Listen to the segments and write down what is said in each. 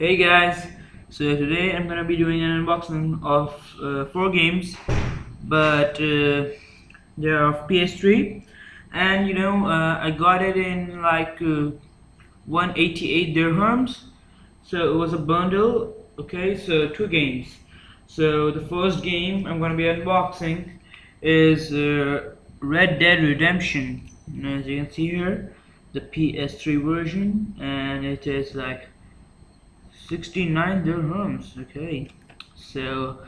Hey guys, so today I'm gonna be doing an unboxing of 4 games, but they're of ps3, and I got it in like 188 dirhams, so it was a bundle. Okay, so 2 games. So the first game I'm gonna be unboxing is Red Dead Redemption. And as you can see here, the ps3 version, and it is like 69 dirhams. Okay, so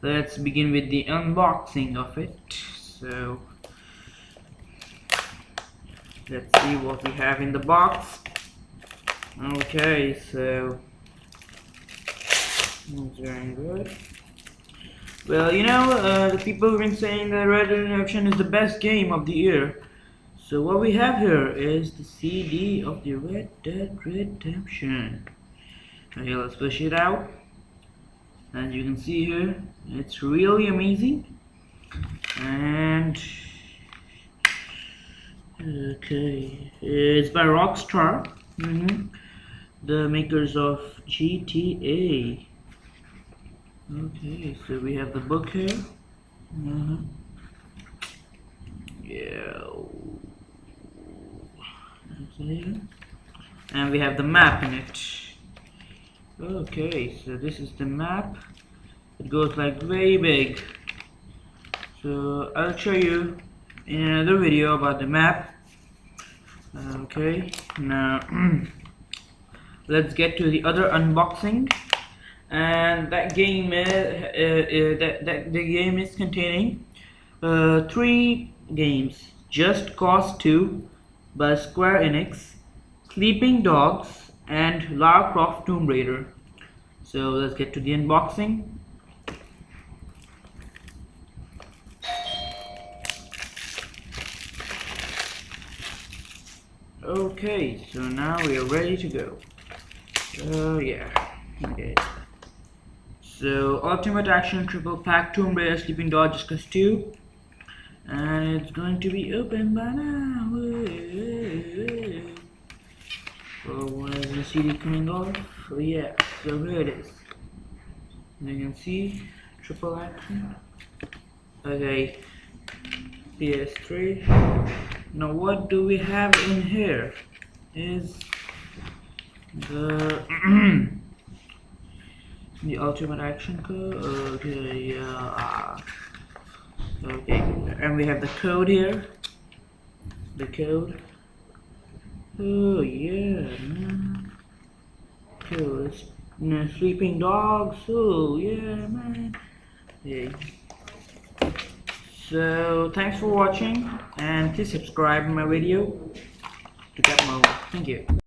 let's begin with the unboxing of it. So let's see what we have in the box. Okay, so it's very good. Well, the people have been saying that Red Dead Redemption is the best game of the year. So what we have here is the CD of the Red Dead Redemption. Okay, let's push it out. As you can see here, it's really amazing. And okay, it's by Rockstar, the makers of GTA. Okay, so we have the book here. Yeah. Okay. And we have the map in it. Okay, so this is the map. It goes like very big. So I'll show you in another video about the map. Okay, now let's get to the other unboxing. And that game the game is containing 3 games: Just Cause 2 by Square Enix, Sleeping Dogs, and Lara Croft Tomb Raider. So let's get to the unboxing. Okay, so now we are ready to go. Yeah. Okay. So Ultimate Action Triple Pack Tomb Raider Sleeping Dogs Just Cause 2. And it's going to be open by now. Oh, when is the CD coming off? Oh yeah, so here it is. You can see Triple Action. Okay, PS3. Now what do we have in here? Is the the Ultimate Action code. Okay, yeah. Okay, and we have the code here. The code. Oh yeah, man. Cool. Sleeping Dogs. Oh yeah, man. Yeah. So thanks for watching, and please subscribe to my video to get more. Thank you.